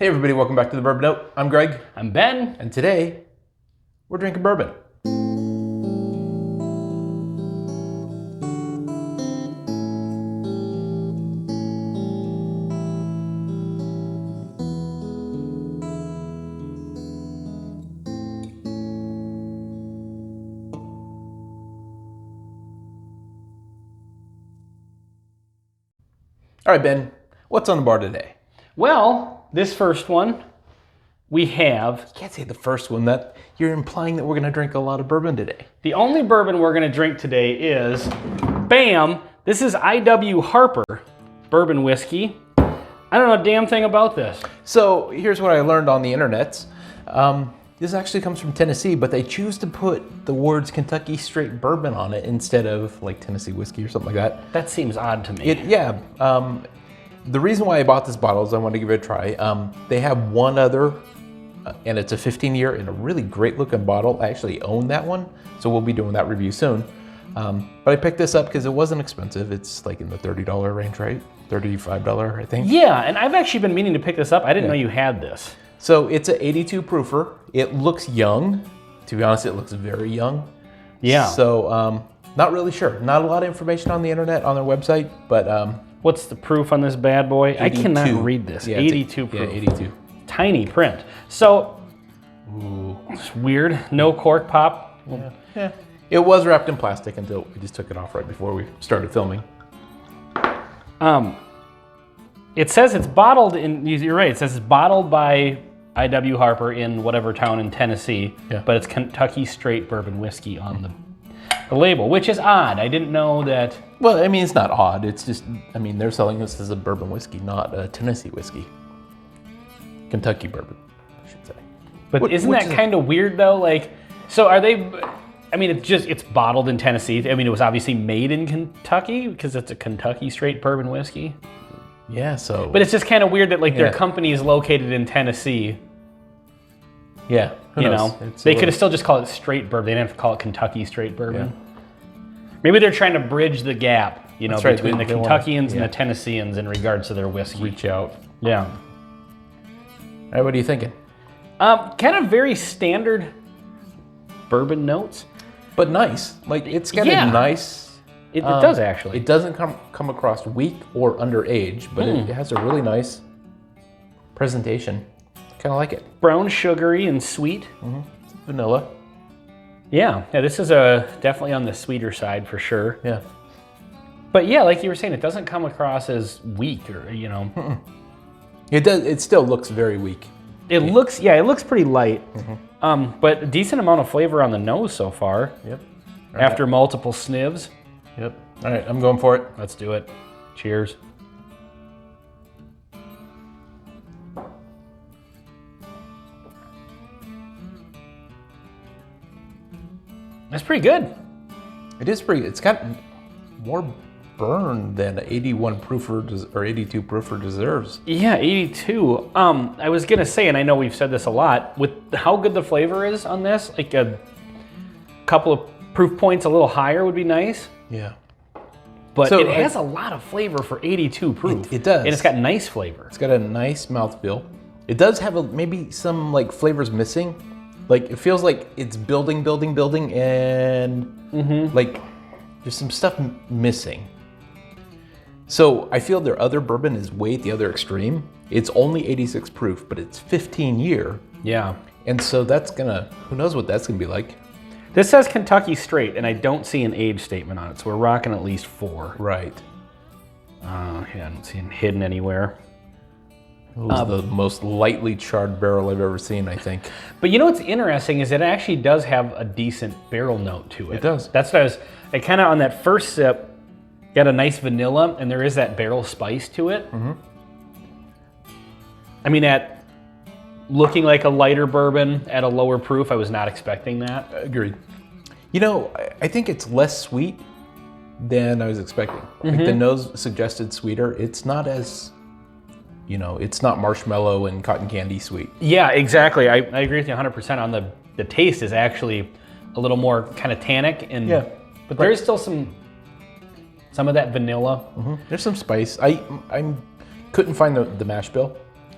Hey everybody, welcome back to the Bourbon Note. I'm Greg. I'm Ben. And today, we're drinking bourbon. All right, Ben, what's on the bar today? Well, this first one, we have... You can't say the first one. That you're implying that we're going to drink a lot of bourbon today. The only bourbon we're going to drink today is, bam, this is i.w.harper bourbon whiskey. I don't know a damn thing about this. So here's what I learned on the internet. This actually comes from Tennessee, but they choose to put the words Kentucky Straight Bourbon on it instead of like Tennessee whiskey or something like that. That seems odd to me. The reason why I bought this bottle is I wanted to give it a try. They have one other, and it's a 15-year in a really great looking bottle. I actually own that one, so we'll be doing that review soon. But I picked this up because it wasn't expensive. It's like in the $30 range, right? $35, I think. Yeah, and I've actually been meaning to pick this up. I didn't know you had this. So it's an 82 proofer. It looks young. To be honest, it looks very young. Yeah. So not really sure. Not a lot of information on the internet, on their website, but... What's the proof on this bad boy? 82. I cannot read this. Yeah, 82 proof. Yeah, 82. Tiny print. So, it's weird. No cork pop. Yeah. It was wrapped in plastic until we just took it off right before we started filming. It says it's bottled in, you're right, it says it's bottled by I.w. Harper in whatever town in Tennessee, but it's Kentucky Straight Bourbon Whiskey on the label, which is odd. I didn't know that. Well, I mean, it's not odd. It's just, I mean, they're selling this as a bourbon whiskey, not a Tennessee whiskey. Kentucky bourbon, I should say. But isn't that kind of weird though? Like, so are they, I mean, it's bottled in Tennessee. I mean, it was obviously made in Kentucky because it's a Kentucky Straight Bourbon Whiskey. Yeah, so. But it's just kind of weird that like their company is located in Tennessee. Yeah, you know, they could have still just called it straight bourbon. They didn't have to call it Kentucky Straight Bourbon. Yeah. Maybe they're trying to bridge the gap, you know, between the Kentuckians and the Tennesseans in regards to their whiskey. Reach out. Yeah. All right, what are you thinking? Kind of very standard bourbon notes. But nice. Like, it's got a nice... It does actually. It doesn't come across weak or underage, but it has a really nice presentation. Kind of like it. Brown, sugary, and sweet. Vanilla. Yeah, this is definitely on the sweeter side for sure. Yeah. But yeah, like you were saying, it doesn't come across as weak or, you know. It does. It still looks very weak. It looks pretty light. But a decent amount of flavor on the nose so far. Yep. After multiple sniffs. Yep. All right, I'm going for it. Let's do it. Cheers. That's pretty good. It is pretty. It's got more burn than 81 proofer or 82 proofer deserves. Yeah, 82. I was gonna say, and I know we've said this a lot, with how good the flavor is on this, like a couple of proof points a little higher would be nice. Yeah. But it has a lot of flavor for 82 proof. It does. And it's got nice flavor. It's got a nice mouthfeel. It does have maybe some like flavors missing. Like it feels like it's building, and like there's some stuff missing. So I feel their other bourbon is way at the other extreme. It's only 86 proof, but it's 15 year. Yeah. And so that's who knows what that's gonna be like. This says Kentucky Straight, and I don't see an age statement on it, so we're rocking at least 4. Right. Yeah, I don't see it hidden anywhere. It was the most lightly charred barrel I've ever seen, I think. But you know what's interesting is it actually does have a decent barrel note to it. It does. That's what it kind of on that first sip, got a nice vanilla, and there is that barrel spice to it. I mean, at looking like a lighter bourbon at a lower proof, I was not expecting that. Agreed. You know, I think it's less sweet than I was expecting. Like the nose suggested sweeter. It's not as... You know, it's not marshmallow and cotton candy sweet. Yeah, exactly. I agree with you 100% on the taste is actually a little more kind of tannic and but there is still some of that vanilla. There's some spice. I couldn't find the mash bill.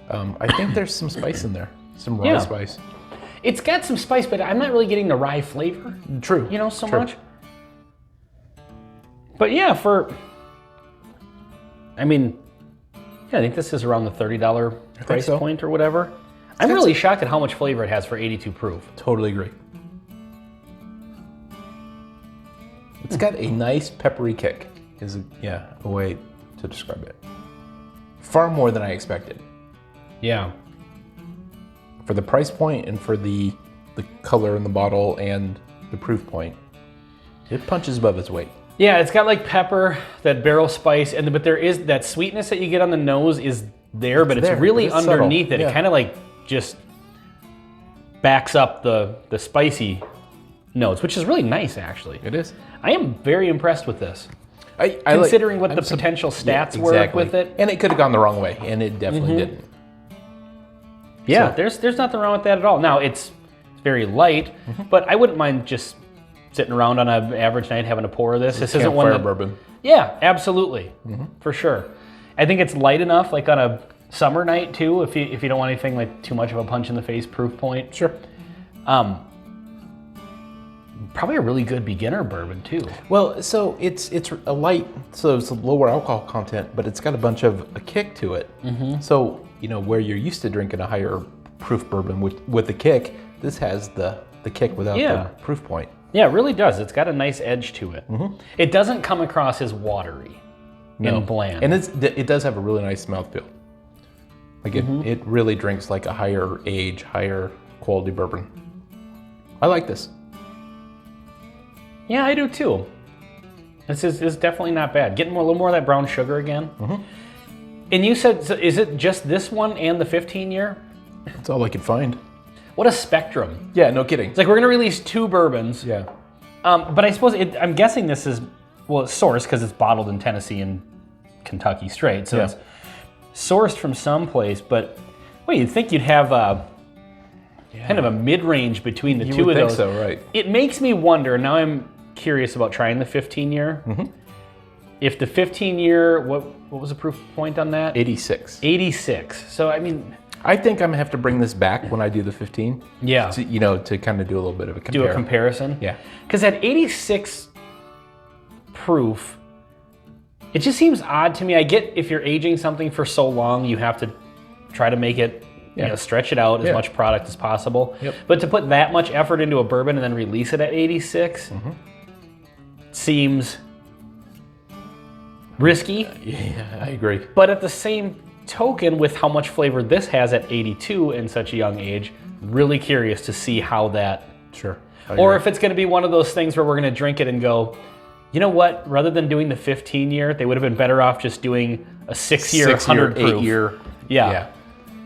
I think there's some spice in there, some rye spice. It's got some spice, but I'm not really getting the rye flavor. True. You know, so much. But yeah, I think this is around the $30 price point or whatever. I'm really shocked at how much flavor it has for 82 proof. Totally agree. It's got a nice peppery kick, is a way to describe it. Far more than I expected. Yeah. For the price point and for the color in the bottle and the proof point, it punches above its weight. Yeah, it's got like pepper, that barrel spice, but there is that sweetness that you get on the nose is there, but it's really underneath it. It kind of like just backs up the spicy notes, which is really nice, actually. It is. I am very impressed with this. Considering what the potential stats were with it. And it could have gone the wrong way, and it definitely didn't. Yeah, so. there's nothing wrong with that at all. Now, it's very light, but I wouldn't mind just sitting around on an average night having a pour of this. This isn't one bourbon. Yeah, absolutely, for sure. I think it's light enough, like on a summer night too, if you don't want anything like too much of a punch in the face proof point. Sure. Probably a really good beginner bourbon too. Well, so it's a light, so it's a lower alcohol content, but it's got a bunch of a kick to it. So where you're used to drinking a higher proof bourbon with the kick, this has the kick without the proof point. Yeah, it really does. It's got a nice edge to it. It doesn't come across as watery and bland. And it does have a really nice mouthfeel. Like it really drinks like a higher age, higher quality bourbon. I like this. Yeah, I do too. This is definitely not bad. Getting a little more of that brown sugar again. And you said, so is it just this one and the 15-year? That's all I could find. What a spectrum. Yeah, no kidding. It's like we're going to release 2 bourbons. Yeah. But I suppose, I'm guessing this is, it's sourced because it's bottled in Tennessee and Kentucky straight. So it's sourced from someplace. But, well, you'd think you'd have kind of a mid-range between the two of those. So, right. It makes me wonder, now I'm curious about trying the 15-year. If the 15-year, what was the proof point on that? 86. 86. So, I think I'm gonna have to bring this back when I do the 15. Yeah. To kind of do a little bit of a comparison. Do a comparison? Yeah. Because at 86 proof, it just seems odd to me. I get if you're aging something for so long, you have to try to make it, stretch it out as much product as possible. But to put that much effort into a bourbon and then release it at 86 seems risky. Yeah, I agree. But at the same token, with how much flavor this has at 82 in such a young age, really curious to see how that... Sure. Or if it's going to be one of those things where we're going to drink it and go, you know what, rather than doing the 15-year, they would have been better off just doing a 6-year, 100 proof. 8-year. Yeah.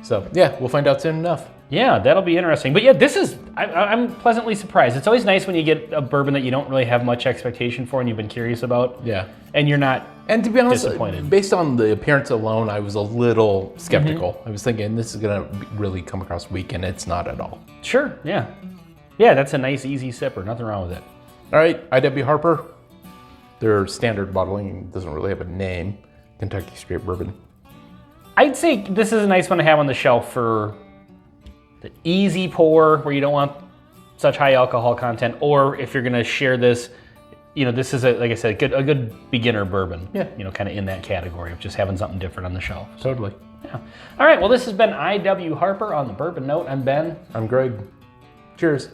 So, we'll find out soon enough. Yeah, that'll be interesting. But yeah, this is, I'm pleasantly surprised. It's always nice when you get a bourbon that you don't really have much expectation for and you've been curious about. Yeah. And you're not And to be honest, disappointed. Based on the appearance alone, I was a little skeptical. I was thinking this is going to really come across weak, and it's not at all. Sure, yeah. Yeah, that's a nice, easy sipper. Nothing wrong with it. All right, i.w.harper. Their standard bottling doesn't really have a name. Kentucky Straight Bourbon. I'd say this is a nice one to have on the shelf for the easy pour where you don't want such high alcohol content, or if you're going to share this, this is, like I said, a good beginner bourbon. Yeah. Kind of in that category of just having something different on the shelf. Totally. Yeah. All right, well, this has been I.w. Harper on the Bourbon Note. I'm Ben. I'm Greg. Cheers.